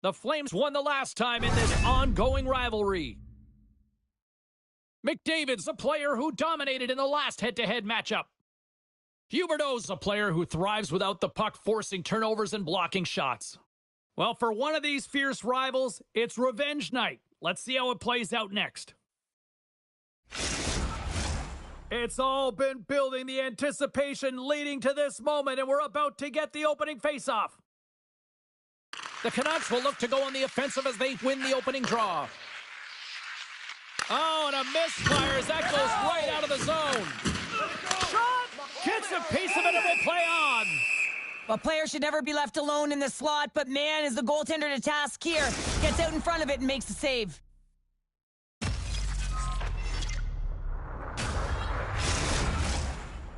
The Flames won the last time in this ongoing rivalry. McDavid's a player who dominated in the last head-to-head matchup. Huberdeau's a player who thrives without the puck, forcing turnovers and blocking shots. Well, for one of these fierce rivals, it's revenge night. Let's see how it plays out next. It's all been building, the anticipation leading to this moment, and we're about to get the opening faceoff. The Canucks will look to go on the offensive as they win the opening draw. Oh, and a misfire as that goes right out of the zone. Shot! Gets a piece of it and will play on. A player should never be left alone in the slot, but man, is the goaltender to task here. Gets out in front of it and makes the save.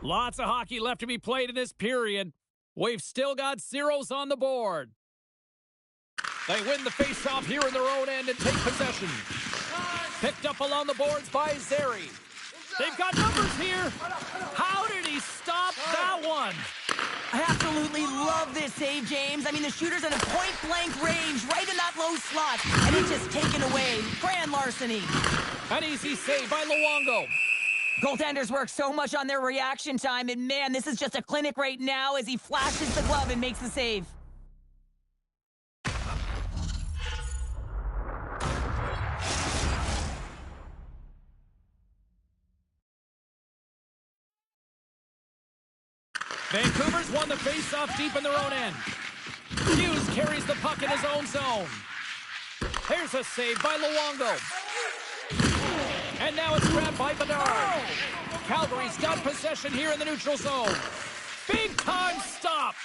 Lots of hockey left to be played in this period. We've still got zeros on the board. They win the faceoff here in their own end and take possession. Picked up along the boards by Zary. They've got numbers here. How did he stop that one? I absolutely love this save, James. I mean, the shooter's at a point-blank range, right in that low slot, and it's just taken away. Grand larceny. An easy save by Luongo. Goaltenders work so much on their reaction time, and man, this is just a clinic right now as he flashes the glove and makes the save. Vancouver's won the faceoff deep in their own end. Hughes carries the puck in his own zone. Here's a save by Luongo. And now it's grabbed by Bedard. Calgary's got possession here in the neutral zone. Big time stop.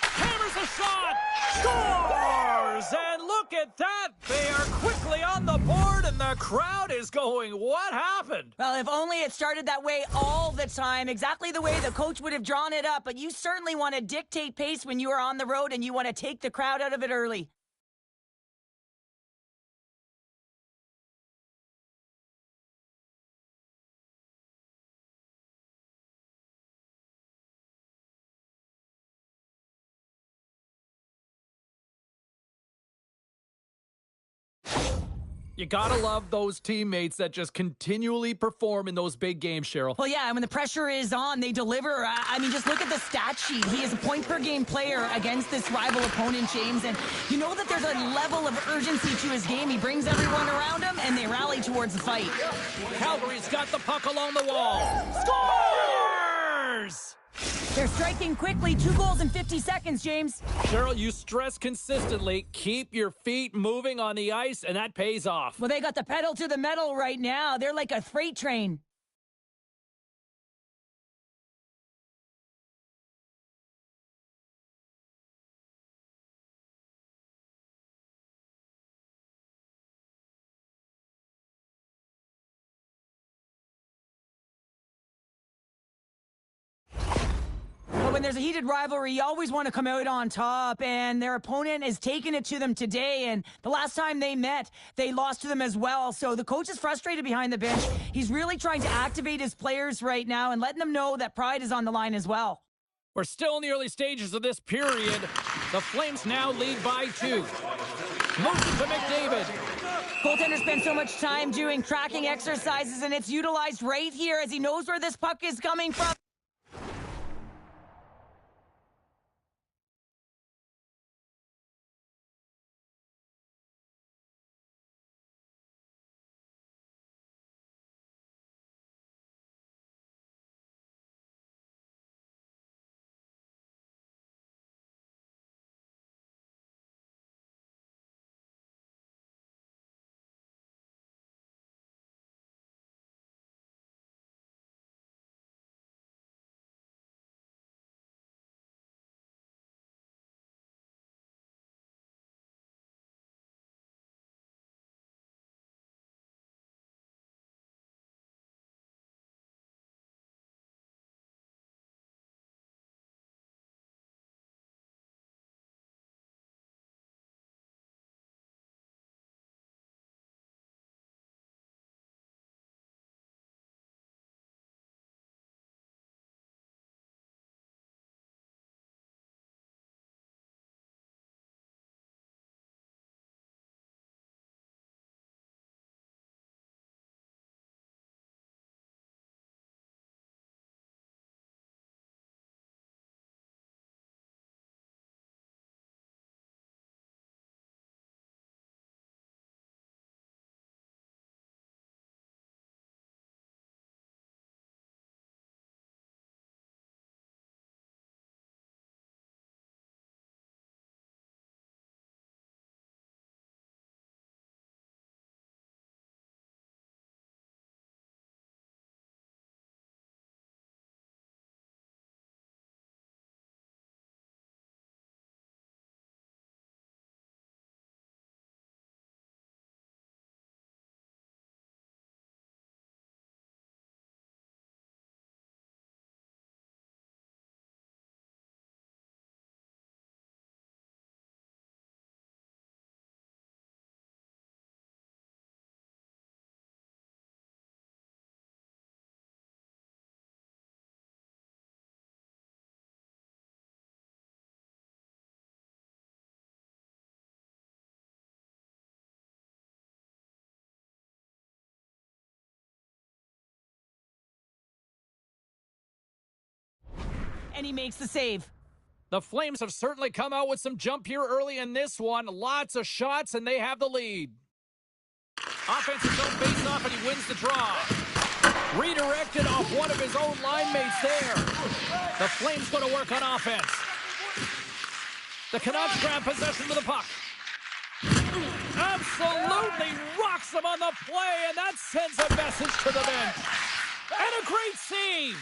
Hammers a shot. Scores! And look at that. They are quickly on the board and the crowd is going, what happened? Well, if only it started that way all the time, exactly the way the coach would have drawn it up. But you certainly want to dictate pace when you are on the road and you want to take the crowd out of it early. You gotta love those teammates that just continually perform in those big games, Cheryl. Well, yeah, when the pressure is on, they deliver. I mean, just look at the stat sheet. He is a point-per-game player against this rival opponent, James, and you know that there's a level of urgency to his game. He brings everyone around him, and they rally towards the fight. Calgary's got the puck along the wall. Scores! They're striking quickly. 2 goals in 50 seconds, James. Cheryl, you stress consistently, keep your feet moving on the ice, and that pays off. Well, they got the pedal to the metal right now. They're like a freight train. When there's a heated rivalry, you always want to come out on top, and their opponent is taking it to them today, and the last time they met, they lost to them as well, so the coach is frustrated behind the bench. He's really trying to activate his players right now and letting them know that pride is on the line as well. We're still in the early stages of this period. The Flames now lead by 2. Move to McDavid. Goaltender spends so much time doing tracking exercises, and it's utilized right here as he knows where this puck is coming from. and he makes the save. The Flames have certainly come out with some jump here early in this one. Lots of shots, and they have the lead. Offensive zone face-off, and he wins the draw. Redirected off one of his own line mates there. The Flames going to work on offense. The Canucks grab possession of the puck. Absolutely rocks him on the play, and that sends a message to the bench. And a great save.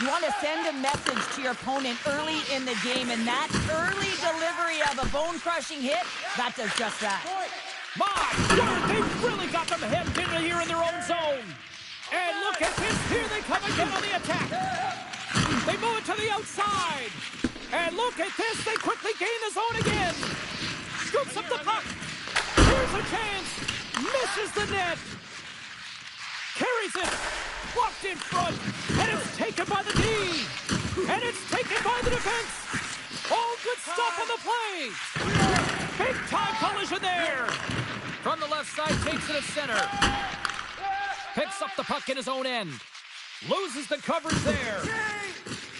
You want to send a message to your opponent early in the game, and that early delivery of a bone-crushing hit, that does just that. My word, they've really got them hemmed in here in their own zone. And look at this, here they come again on the attack. They move it to the outside. And look at this, they quickly gain the zone again. Scoops up the puck. Here's a chance. Misses the net. Carries it. Blocked in front. And it's taken by the D. And it's taken by the defense. All good stuff on the play. Big time collision there. From the left side, takes it at center. Picks up the puck in his own end. Loses the coverage there.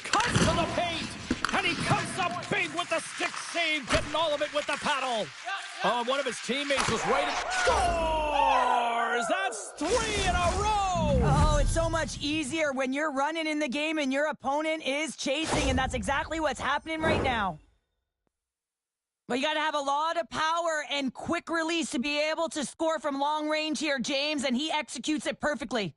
Cuts to the paint. And he comes up big with the stick save, getting all of it with the paddle. Oh, one of his teammates was right and scores! That's 3 in a row! Oh, it's so much easier when you're running in the game and your opponent is chasing, and that's exactly what's happening right now. But you got to have a lot of power and quick release to be able to score from long range here, James, and he executes it perfectly.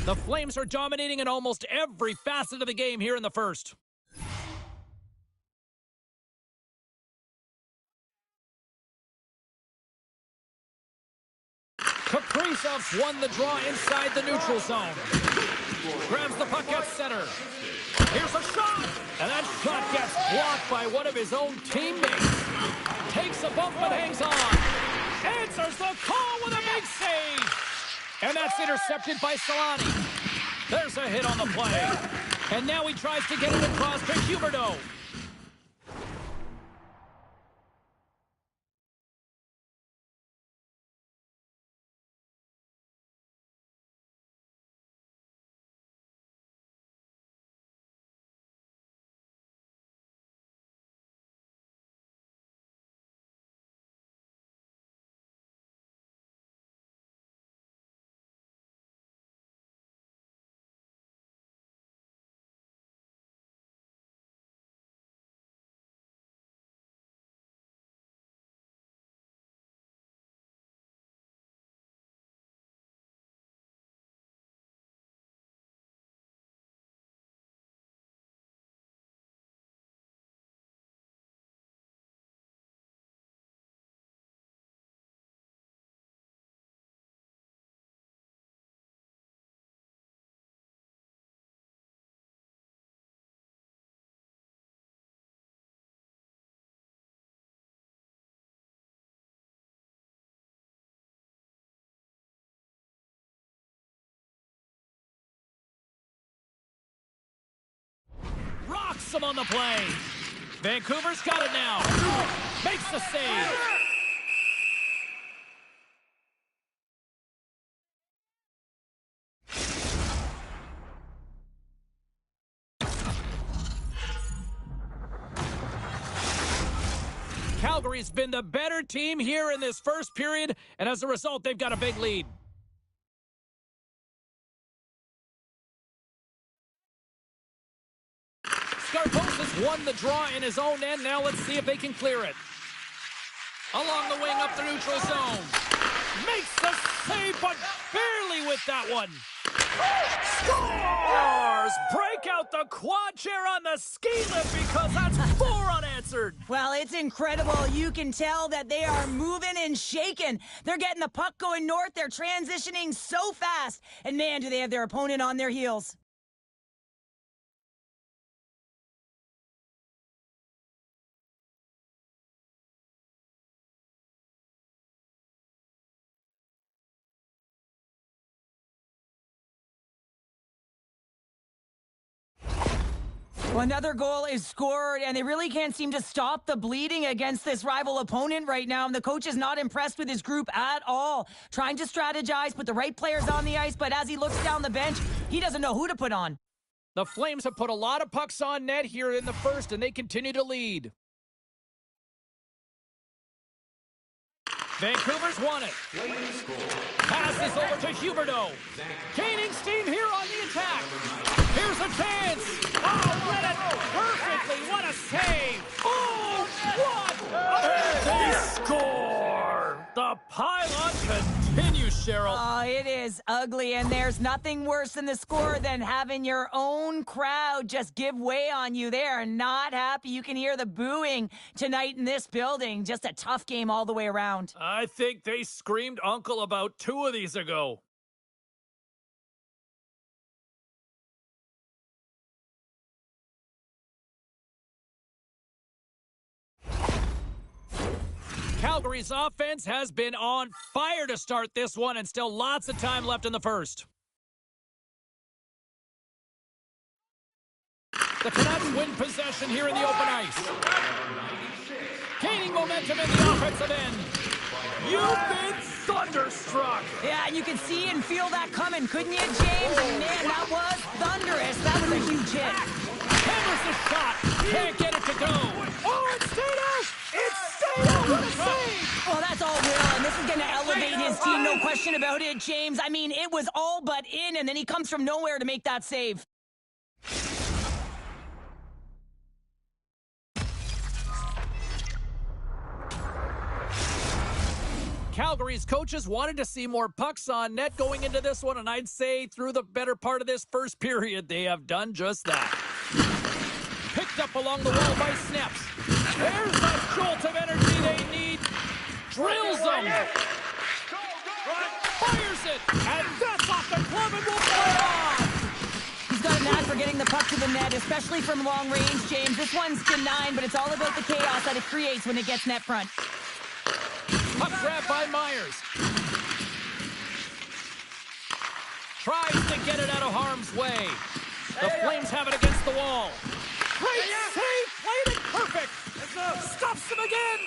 The Flames are dominating in almost every facet of the game here in the first. Kaprizov's won the draw inside the neutral zone. Grabs the puck at center. Here's a shot! And that shot gets blocked by one of his own teammates. Takes a bump and hangs on. Answers the call with a big save! And that's intercepted by Solani. There's a hit on the play. And now he tries to get it across to Huberdeau. Rocks him on the play. Vancouver's got it now. Makes the save. Calgary's been the better team here in this first period, and as a result, they've got a big lead. Scarpos has won the draw in his own end. Now let's see if they can clear it. Along the wing up the neutral zone. Makes the save, but barely with that one. Scores! Break out the quad chair on the ski lift because that's 4 unanswered. Well, it's incredible. You can tell that they are moving and shaking. They're getting the puck going north. They're transitioning so fast. And man, do they have their opponent on their heels. Well, another goal is scored, and they really can't seem to stop the bleeding against this rival opponent right now. And the coach is not impressed with his group at all. Trying to strategize, put the right players on the ice, but as he looks down the bench, he doesn't know who to put on. The Flames have put a lot of pucks on net here in the first, and they continue to lead. Vancouver's won it. Pass is over to Huberdeau. Gaining steam here on the attack. Here's a chance. Oh, read it perfectly. What a save. Oh, what? They score. The pylon continues, Cheryl. Oh, it is ugly, and there's nothing worse in the score than having your own crowd just give way on you. They are not happy. You can hear the booing tonight in this building. Just a tough game all the way around. I think they screamed uncle about 2 of these ago. Calgary's offense has been on fire to start this one, and still lots of time left in the first. The Canucks win possession here in the open ice. Gaining momentum in the offensive end. You've been thunderstruck. Yeah, and you can see and feel that coming, couldn't you, James? And man, that was thunderous. That was a huge hit. Hammers the shot. Can't get it to go. Oh, it stayed out. It stayed out. What a save. Well, that's all Will, and this is going to elevate his team, no question about it, James. I mean, it was all but in, and then he comes from nowhere to make that save. Calgary's coaches wanted to see more pucks on net going into this one, and I'd say through the better part of this first period, they have done just that. Picked up along the wall by Snaps. There's that jolt of energy they need. Drills them. Fires it. And that's off the glove and will play on. He's got a knack for getting the puck to the net, especially from long range, James. This one's denied, but it's all about the chaos that it creates when it gets net front. Puck grab by Myers. Tries to get it out of harm's way. The Flames have it against the wall. Great save! Played it perfect! Stops him again!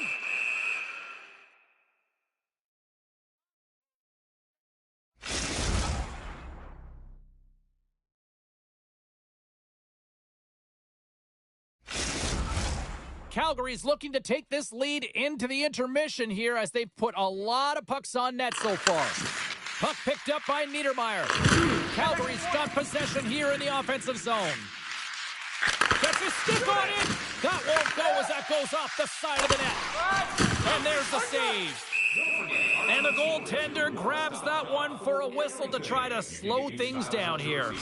Calgary's looking to take this lead into the intermission here as they've put a lot of pucks on net so far. Puck picked up by Niedermeyer. Calgary's got possession here in the offensive zone. Gets his stick on it. That won't go as that goes off the side of the net. And there's the save. And the goaltender grabs that one for a whistle to try to slow things down here.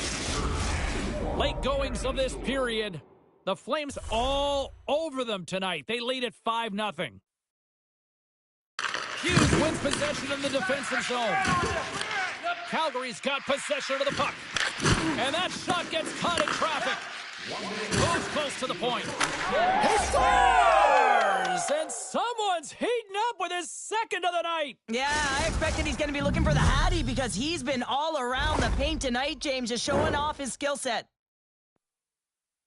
Late goings of this period. The Flames all over them tonight. They lead at 5-0. Hughes wins possession in the defensive zone. Calgary's got possession of the puck. And that shot gets caught in traffic. Moves close to the point. He scores! And someone's heating up with his second of the night. Yeah, I expected he's going to be looking for the Hattie because he's been all around the paint tonight, James, just showing off his skill set.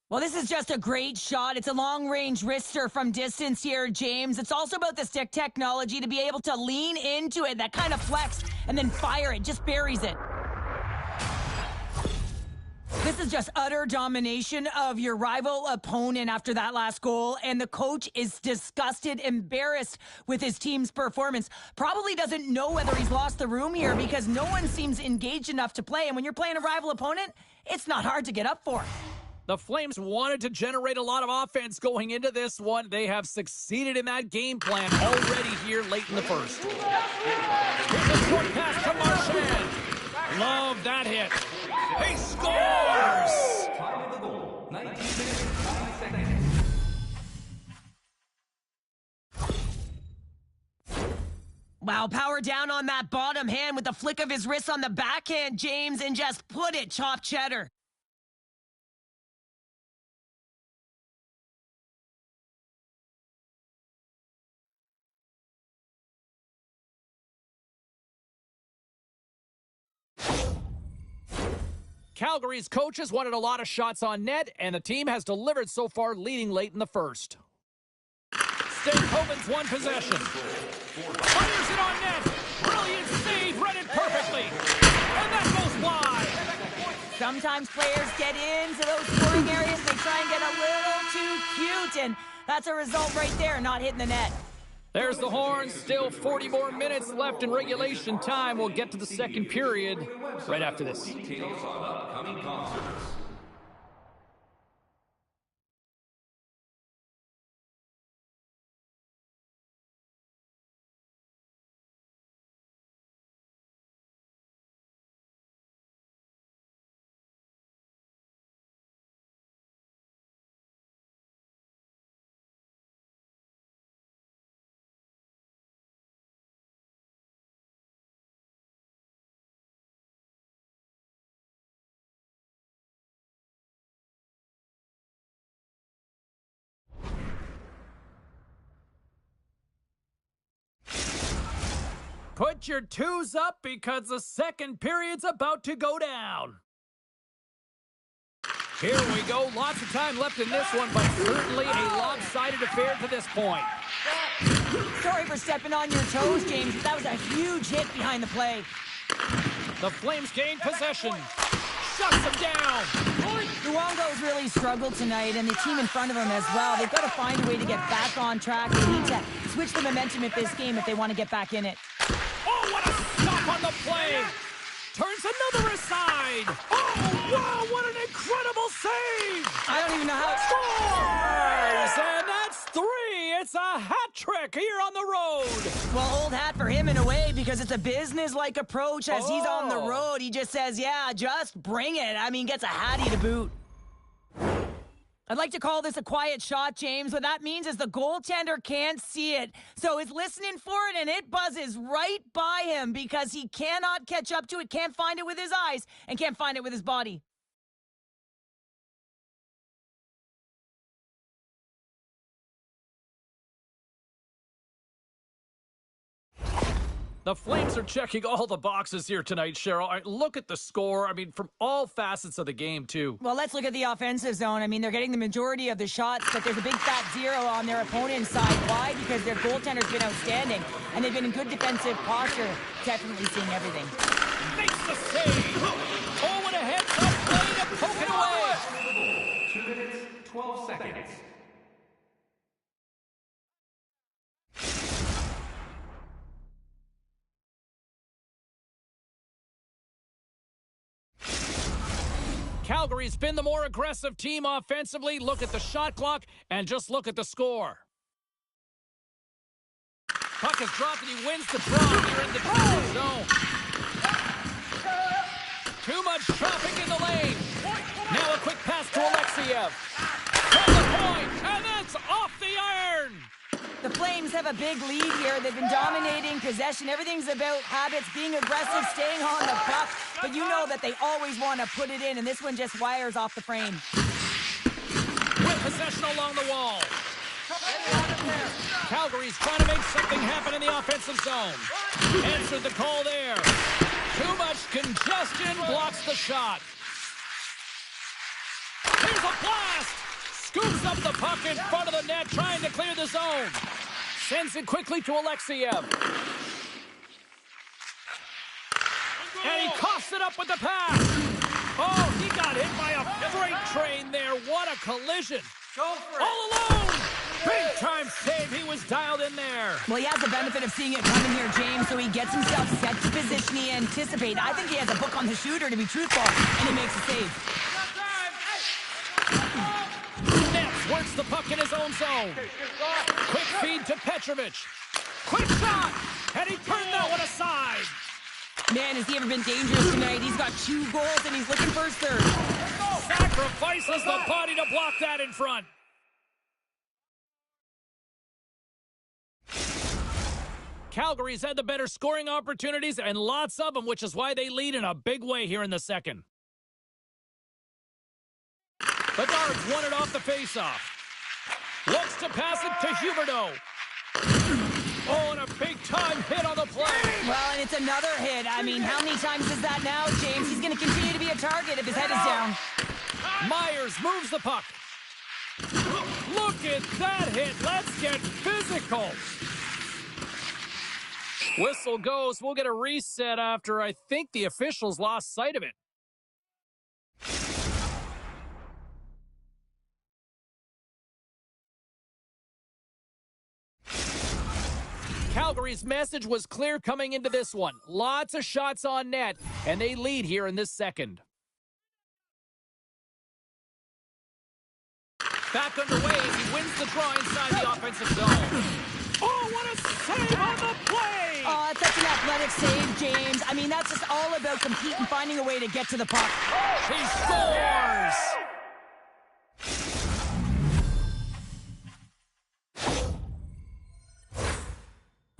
Well, this is just a great shot. It's a long-range wrister from distance here, James. It's also about the stick technology to be able to lean into it, that kind of flex, and then fire it. Just buries it. This is just utter domination of your rival opponent after that last goal, and the coach is disgusted, embarrassed with his team's performance. Probably doesn't know whether he's lost the room here because no one seems engaged enough to play, and when you're playing a rival opponent, it's not hard to get up for. The Flames wanted to generate a lot of offense going into this one. They have succeeded in that game plan already here late in the first. Here's a short pass to Marchand. Love that hit. He scores! Time of the goal, 19 minutes, 9 seconds. Wow, power down on that bottom hand with the flick of his wrist on the backhand, James, and just put it chopped cheddar. Calgary's coaches wanted a lot of shots on net, and the team has delivered so far, leading late in the first. Stankoven's won possession. Fires it on net. Brilliant save, read it perfectly. And that goes wide. Sometimes players get into those scoring areas. They try and get a little too cute, and that's a result right there, not hitting the net. There's the horn. Still 40 more minutes left in regulation time. We'll get to the second period right after this. Details on upcoming concerts. Put your twos up because the second period's about to go down. Here we go. Lots of time left in this one, but certainly a lopsided affair to this point. Sorry for stepping on your toes, James, but that was a huge hit behind the play. The Flames gain possession. Shuts them down. Luongo's really struggled tonight, and the team in front of him as well. They've got to find a way to get back on track. They need to switch the momentum of this game if they want to get back in it. Oh, what a stop on the play. Turns another aside. Oh, wow, what an incredible save. I don't even know how it Scores! And that's three. It's a hat trick here on the road. Well, old hat for him in a way, because it's a business-like approach as he's on the Oh. road. He just says, yeah, just bring it. I mean, gets a hattie to boot. I'd like to call this a quiet shot, James. What that means is the goaltender can't see it. So he's listening for it, and it buzzes right by him because he cannot catch up to it, can't find it with his eyes, and can't find it with his body. The Flames are checking all the boxes here tonight, Cheryl. All right, look at the score. I mean, from all facets of the game, too. Well, let's look at the offensive zone. I mean, they're getting the majority of the shots, but there's a big fat zero on their opponent's side. Why? Because their goaltender's been outstanding, and they've been in good defensive posture, definitely seeing everything. Makes the save. Oh, what a heads-up play to poke it away. 2 minutes, 12 seconds. Calgary's been the more aggressive team offensively. Look at the shot clock and just look at the score. Puck is dropped and he wins the draw here in the defensive zone. Too much traffic in the lane. Now a quick pass to Alexiev. From the point, and that's off the iron. The Flames have a big lead here. They've been dominating possession. Everything's about habits, being aggressive, staying on the puck. But you know that they always want to put it in, and this one just wires off the frame. With possession along the wall. Calgary's trying to make something happen in the offensive zone. Answered the call there. Too much congestion blocks the shot. Here's a blast! Scoops up the puck in front of the net, trying to clear the zone. Sends it quickly to Alexiev. And he coughs it up with the pass. Oh, he got hit by a freight train there. What a collision. Go for it. All alone! Big time save. He was dialed in there. Well, he has the benefit of seeing it coming here, James, so he gets himself set to position he anticipates. I think he has a book on the shooter, to be truthful, and he makes a save. Nets works the puck in his own zone. Quick feed to Petrovic. Quick shot! And he turned that one aside. Man, has he ever been dangerous tonight? He's got 2 goals, and he's looking for his third. Sacrifices the body to block that in front. Calgary's had the better scoring opportunities, and lots of them, which is why they lead in a big way here in the second. Bedard's won it off the faceoff. Looks to pass it to Huberdeau. Oh, and a big big-time hit on the play. Well, and it's another hit. I mean, how many times is that now, James? He's going to continue to be a target if his head is down. Myers moves the puck. Look at that hit. Let's get physical. Whistle goes. We'll get a reset after I think the officials lost sight of it. Calgary's message was clear coming into this one. Lots of shots on net, and they lead here in this second. Back underway as he wins the draw inside the offensive zone. Oh, what a save on the play! Oh, it's such an athletic save, James. I mean, that's just all about competing, finding a way to get to the puck. He scores!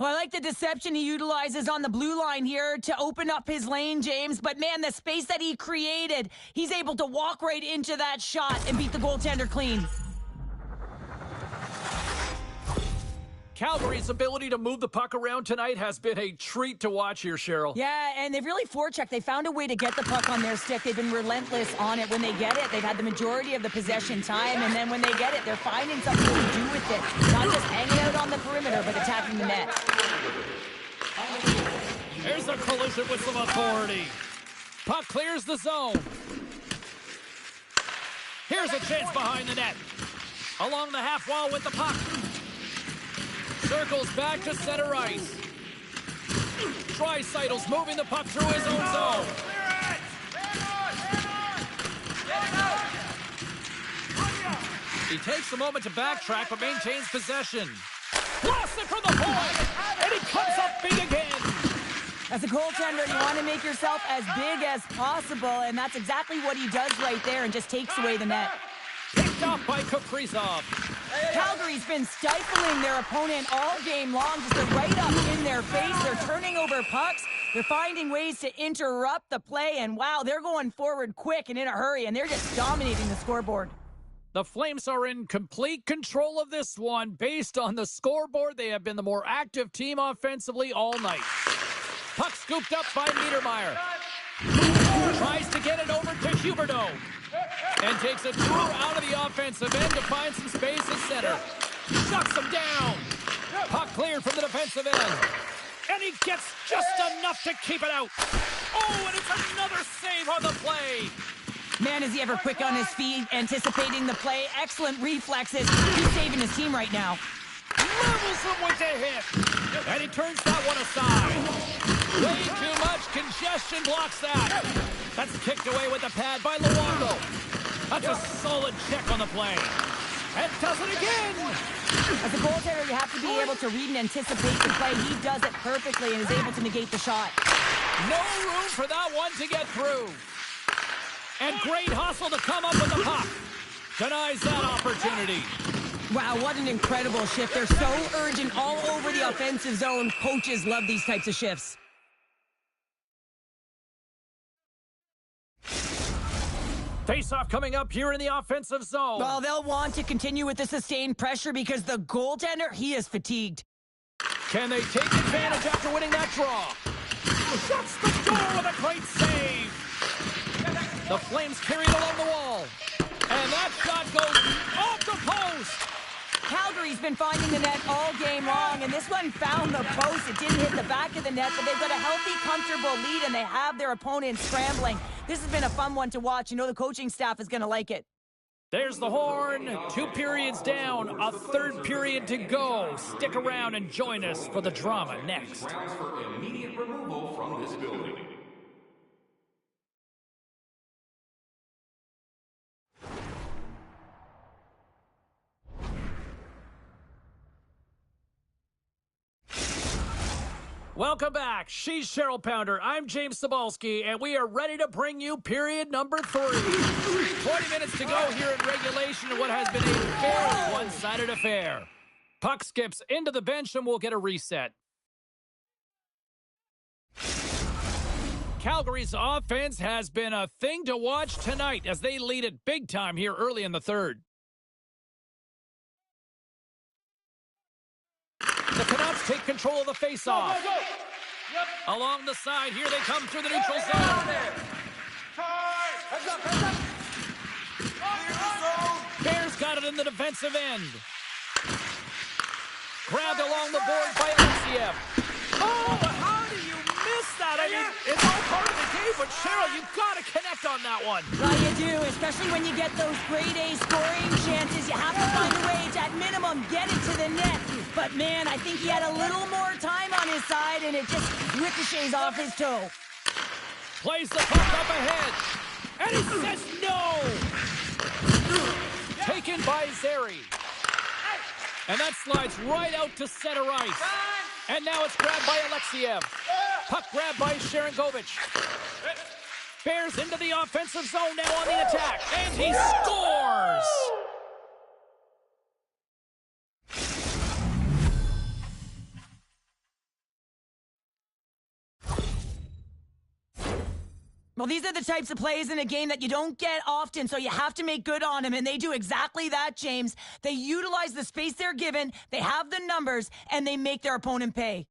Well, I like the deception he utilizes on the blue line here to open up his lane, James. But, man, the space that he created, he's able to walk right into that shot and beat the goaltender clean. Calgary's ability to move the puck around tonight has been a treat to watch here, Cheryl. Yeah, and they've really forechecked. They found a way to get the puck on their stick. They've been relentless on it. When they get it, they've had the majority of the possession time, and then when they get it, they're finding something to do with it. Not just hanging out on the perimeter, but attacking the net. Here's a collision with some authority. Puck clears the zone. Here's a chance behind the net. Along the half wall with the puck. Circles back to center ice. Draisaitl moving the puck through his own zone. He takes a moment to backtrack but maintains possession. Blasts it from the point, and he comes up big again. As a goaltender, you want to make yourself as big as possible, and that's exactly what he does right there and just takes away the net. Picked up by Kaprizov. Calgary's been stifling their opponent all game long, just right up in their face. They're turning over pucks. They're finding ways to interrupt the play, and wow, they're going forward quick and in a hurry, and they're just dominating the scoreboard. The Flames are in complete control of this one. Based on the scoreboard, they have been the more active team offensively all night. Puck scooped up by Niedermeyer. Tries to get it over to Huberdeau. And takes a tour out of the offensive end to find some space at center. Shuts him down. Puck cleared from the defensive end. And he gets just enough to keep it out. Oh, and it's another save on the play. Man, is he ever quick on his feet, anticipating the play. Excellent reflexes. He's saving his team right now. Levels him with the hit. And he turns that one aside. Way too much congestion blocks that. That's kicked away with the pad by Luongo. That's a solid check on the play. And does it again. As a goaltender, you have to be able to read and anticipate the play. He does it perfectly and is able to negate the shot. No room for that one to get through. And great hustle to come up with the puck. Denies that opportunity. Wow, what an incredible shift. They're so urgent all over the offensive zone. Coaches love these types of shifts. Face-off coming up here in the offensive zone. Well, they'll want to continue with the sustained pressure because the goaltender, he is fatigued. Can they take advantage after winning that draw? Shuts the door with a great save. The Flames carried along the wall. And that shot goes off the post. Calgary's been finding the net all game long, and this one found the post. It didn't hit the back of the net, but they've got a healthy, comfortable lead, and they have their opponent scrambling. This has been a fun one to watch. You know the coaching staff is going to like it. There's the horn. 2 periods down. A third period to go. Stick around and join us for the drama next. Grounds for immediate removal from this building. Welcome back. She's Cheryl Pounder. I'm James Cebulski, and we are ready to bring you period number 3. 20 minutes to go here in regulation in what has been a very one-sided affair. Puck skips into the bench, and we'll get a reset. Calgary's offense has been a thing to watch tonight as they lead it big time here early in the third. The Canucks Canucks take control of the faceoff. Along the side, here they come through the neutral zone. Bears got it in the defensive end. Grabbed along the board by Alexiev. Oh, how do you miss that? I mean, it's all part of the game, but Cheryl, you've got to connect on that one. Well, you do, especially when you get those grade A scoring chances. You have to find a way to, at minimum, get it to the net. But, man, I think he had a little more time on his side, and it just ricochets off his toe. Plays the puck up ahead. And he says no! Taken by Zary. And that slides right out to center ice. And now it's grabbed by Alexiev. Puck grabbed by Sharangovich. Bears into the offensive zone now on the attack. And he scores! Well, these are the types of plays in a game that you don't get often, so you have to make good on them, and they do exactly that, James. They utilize the space they're given, they have the numbers, and they make their opponent pay.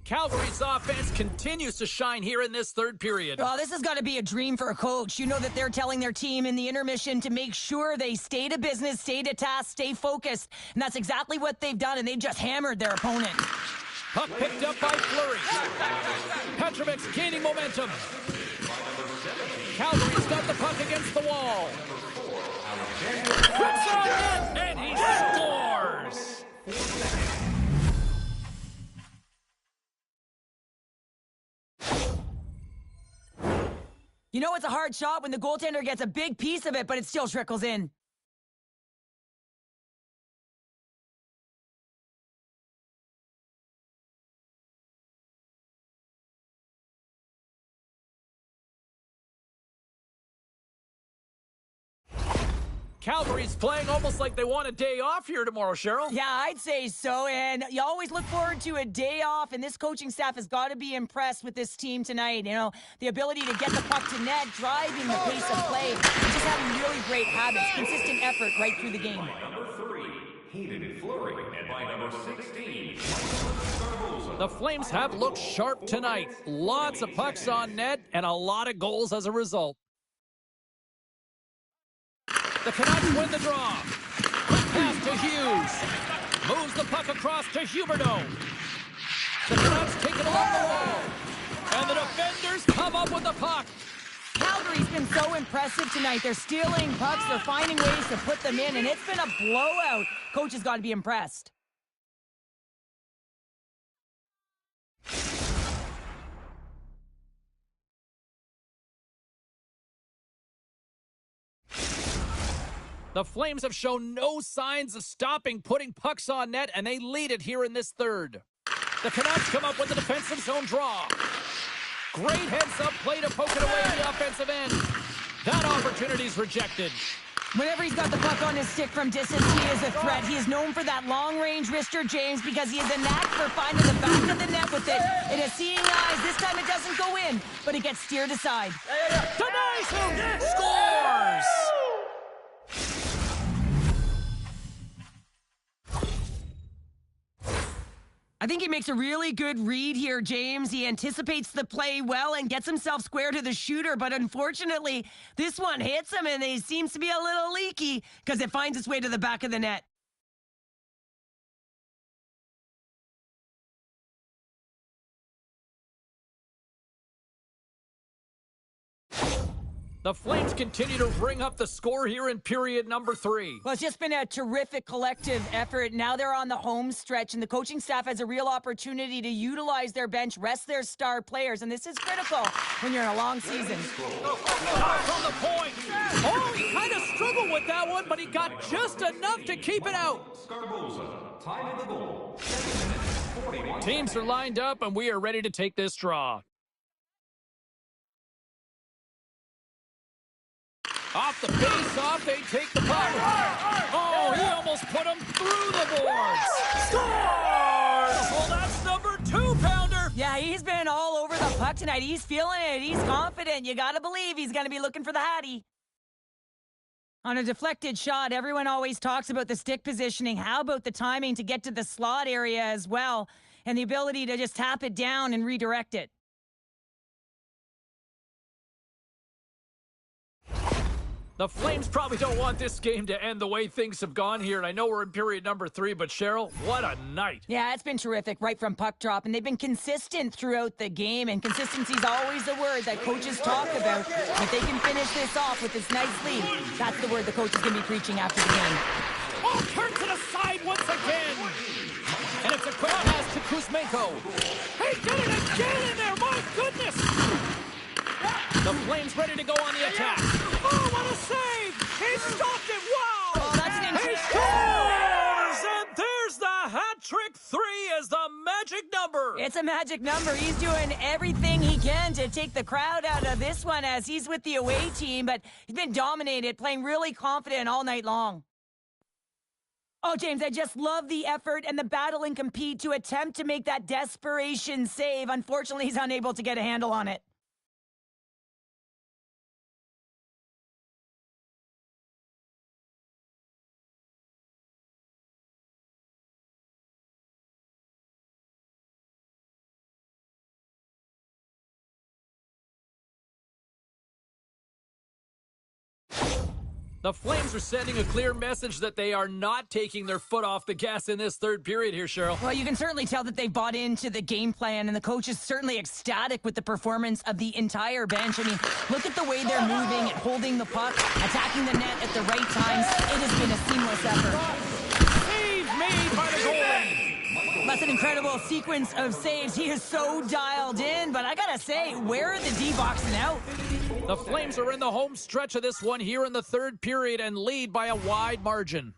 Calgary's offense continues to shine here in this third period. Well, this has got to be a dream for a coach. You know that they're telling their team in the intermission to make sure they stay to business, stay to task, stay focused. And that's exactly what they've done, and they've just hammered their opponent. Puck picked up by Fleury. Petrovic's gaining momentum. Calgary's got the puck against the wall. Puts it on net, and he scores! You know it's a hard shot when the goaltender gets a big piece of it, but it still trickles in. Calgary's playing almost like they want a day off here tomorrow, Cheryl. Yeah, I'd say so, and you always look forward to a day off, and this coaching staff has got to be impressed with this team tonight. You know, the ability to get the puck to net, driving the pace of play, and just having really great habits, consistent effort right through the game. By number 3, Hayden Fleury, and by number 16, The Flames have looked sharp tonight. Lots of pucks on net and a lot of goals as a result. The Canucks win the draw. Quick pass to Hughes. Moves the puck across to Huberdeau. The Canucks take it along the wall. And the defenders come up with the puck. Calgary's been so impressive tonight. They're stealing pucks, they're finding ways to put them in, and it's been a blowout. Coach has got to be impressed. The Flames have shown no signs of stopping putting pucks on net, and they lead it here in this third. The Canucks come up with the defensive zone draw. Great heads-up play to poke it away in the offensive end. That opportunity's rejected. Whenever he's got the puck on his stick from distance, he is a threat. He is known for that long-range wrister, James, because he has a knack for finding the back of the net with it. It has seeing eyes. This time it doesn't go in, but it gets steered aside. Denies scores! I think he makes a really good read here, James. He anticipates the play well and gets himself square to the shooter, but unfortunately, this one hits him and he seems to be a little leaky because it finds its way to the back of the net. The Flames continue to bring up the score here in period number 3. Well, it's just been a terrific collective effort. Now they're on the home stretch, and the coaching staff has a real opportunity to utilize their bench, rest their star players, and this is critical when you're in a long season. From the point. Oh, he kind of struggled with that one, but he got just enough to keep it out. time of the goal. 7 minutes, 41 Teams are lined up, and we are ready to take this draw. Off the face-off, they take the puck. Oh, he almost put him through the boards. Scores! Well, that's number 2-pounder. Yeah, he's been all over the puck tonight. He's feeling it. He's confident. You got to believe he's going to be looking for the Hattie. On a deflected shot, everyone always talks about the stick positioning. How about the timing to get to the slot area as well, and the ability to just tap it down and redirect it? The Flames probably don't want this game to end the way things have gone here, and I know we're in period number 3, but Cheryl, what a night. Yeah, it's been terrific right from puck drop, and they've been consistent throughout the game, and consistency is always the word that coaches talk about. If they can finish this off with this nice lead, that's the word the coach is going to be preaching after the game. Oh, turns to the side once again. And it's a quick pass to Kuzmenko. Hey, get it again in there, my goodness. The Flames ready to go on the attack. Oh, what a save! He stopped it, wow! Oh, that's an He scores! And there's the hat trick. 3 is the magic number. It's a magic number. He's doing everything he can to take the crowd out of this one as he's with the away team, but he's been dominated, playing really confident all night long. Oh, James, I just love the effort and the battle and compete to attempt to make that desperation save. Unfortunately, he's unable to get a handle on it. The Flames are sending a clear message that they are not taking their foot off the gas in this third period here, Cheryl. Well, you can certainly tell that they've bought into the game plan, and the coach is certainly ecstatic with the performance of the entire bench. I mean, look at the way they're moving and holding the puck, attacking the net at the right times. It has been a seamless effort. Save made by the goalie. That's an incredible sequence of saves. He is so dialed in, but I gotta say, where are the D-boxing out? The Flames are in the home stretch of this one here in the third period and lead by a wide margin.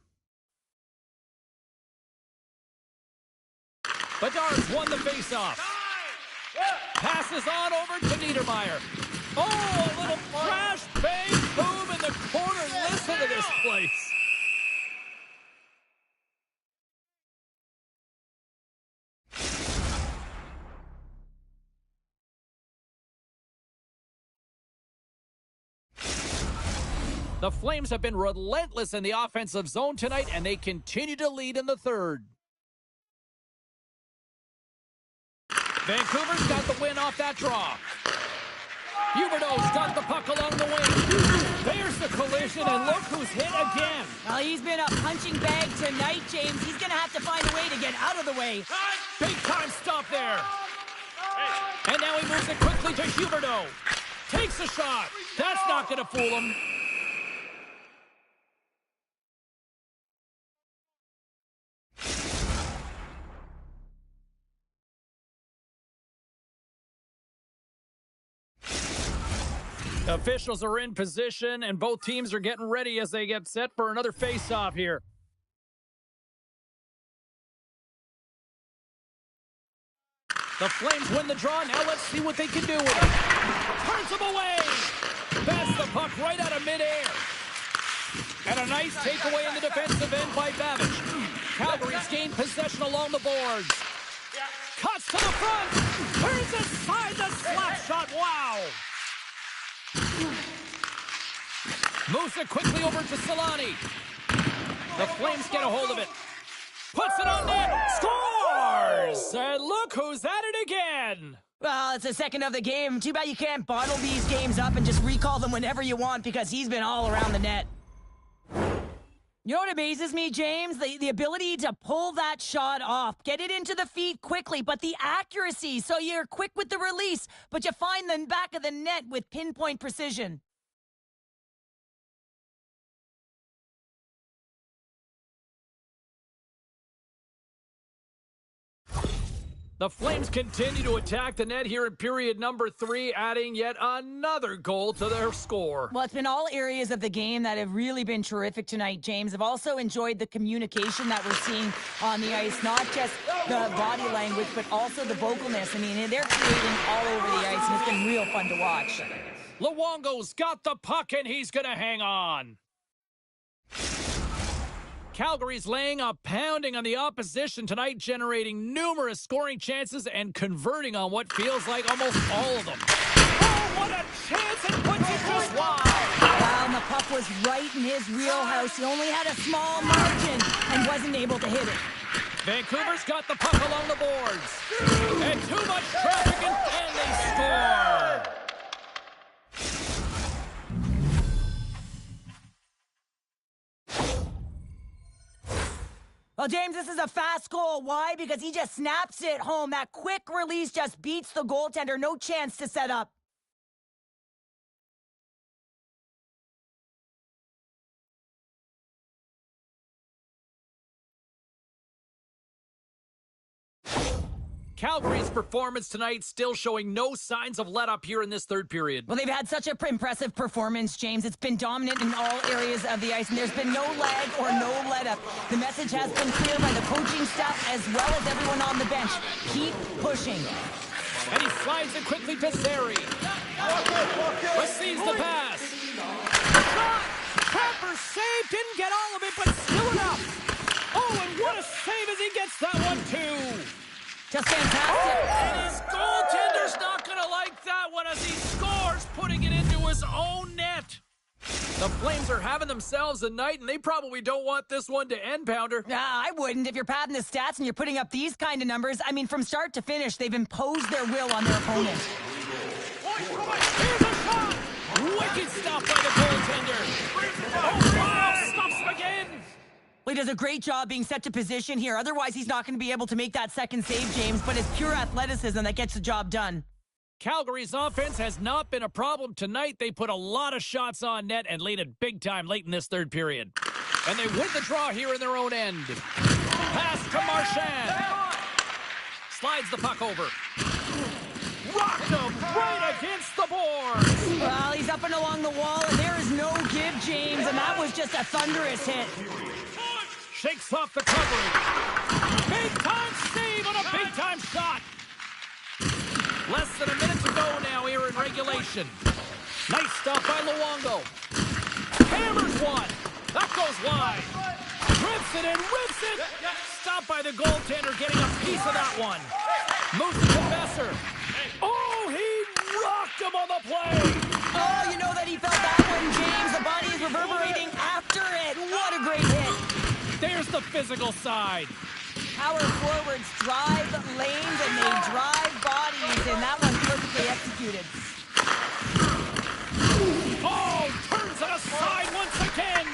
Bedard's won the faceoff. Passes on over to Niedermeyer. Oh, a little crash, bang, boom in the corner. Listen to this place. The Flames have been relentless in the offensive zone tonight, and they continue to lead in the third. Vancouver's got the win off that draw. Huberdeau's got the puck along the wing. There's the collision, and look who's hit again. Well, he's been a punching bag tonight, James. He's going to have to find a way to get out of the way. Big time stop there. And now he moves it quickly to Huberdeau. Takes a shot. That's not going to fool him. Officials are in position, and both teams are getting ready as they get set for another face-off here. The Flames win the draw. Now let's see what they can do with it. Turns him away. Bats the puck right out of midair. And a nice takeaway in the defensive end by Babbage. Calgary's gained possession along the boards. Cuts to the front. Turns aside the slap shot. Wow. Moves it quickly over to Solani. The Flames get a hold of it. Puts it on net. Scores! And look who's at it again. Well, it's the second of the game. Too bad you can't bottle these games up and just recall them whenever you want, because he's been all around the net. You know what amazes me, James? The ability to pull that shot off. Get it into the feet quickly, but the accuracy. So you're quick with the release, but you find the back of the net with pinpoint precision. The Flames continue to attack the net here in period number 3, adding yet another goal to their score. Well, it's been all areas of the game that have really been terrific tonight, James. I've also enjoyed the communication that we're seeing on the ice, not just the body language, but also the vocalness. I mean, they're creating all over the ice, and it's been real fun to watch. Luongo's got the puck, and he's going to hang on. Calgary's laying a pounding on the opposition tonight, generating numerous scoring chances and converting on what feels like almost all of them. Oh, what a chance! It puts it just wide. Wow, and the puck was right in his wheelhouse. He only had a small margin and wasn't able to hit it. Vancouver's got the puck along the boards. And too much traffic, and they score! Well, James, this is a fast goal. Why? Because he just snaps it home. That quick release just beats the goaltender. No chance to set up. Calgary's performance tonight still showing no signs of let-up here in this third period. Well, they've had such an impressive performance, James. It's been dominant in all areas of the ice, and there's been no lag or no let-up. The message has been clear by the coaching staff as well as everyone on the bench. Keep pushing. And he slides it quickly to Zary. Receives the pass. Shot! Trapper saved, didn't get all of it, but still enough. Oh, and what a save as he gets that one, too. Just fantastic. And his goaltender's not going to like that one as he scores, putting it into his own net. The Flames are having themselves a night, and they probably don't want this one to end, Pounder. I wouldn't. If you're padding the stats and you're putting up these kind of numbers, I mean, from start to finish, they've imposed their will on their opponent. Here's a shot! Wicked stop by the goaltender. Oh, wow! Stops him again! Well, he does a great job being set to position here. Otherwise, he's not going to be able to make that second save, James, but it's pure athleticism that gets the job done. Calgary's offense has not been a problem tonight. They put a lot of shots on net and laid it big time late in this third period. And they win the draw here in their own end. Pass to Marchand. Slides the puck over. Rocked him right against the boards. Well, he's up and along the wall, and there is no give, James, and that was just a thunderous hit. Shakes off the coverage. Big-time save on a big-time shot. Less than a minute to go now here in regulation. Nice stop by Luongo. Hammers one. That goes wide. Rips it and rips it. Stopped by the goaltender, getting a piece of that one. Moves it to Besser. Oh, he rocked him on the play. Oh, you know that he felt that one, James. The body is reverberating after it. What a great hit. There's the physical side. Power forwards drive lanes and they drive bodies, and that one perfectly executed. Oh, turns it aside once again.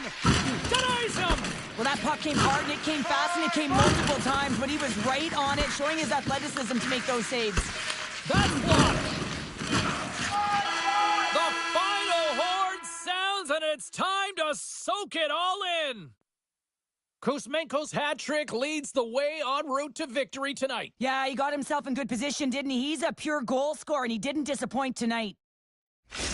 Denies him. Well, that puck came hard, and it came fast, and it came multiple times, but he was right on it, showing his athleticism to make those saves. That's blocked. The final horn sounds, and it's time to soak it all in. Kuzmenko's hat trick leads the way en route to victory tonight. Yeah, he got himself in good position, didn't he? He's a pure goal scorer, and he didn't disappoint tonight.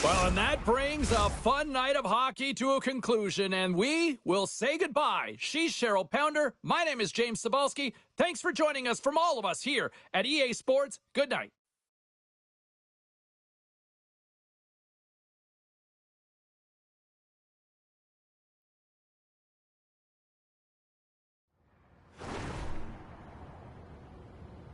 Well, and that brings a fun night of hockey to a conclusion, and we will say goodbye. She's Cheryl Pounder. My name is James Cybulski. Thanks for joining us from all of us here at EA Sports. Good night.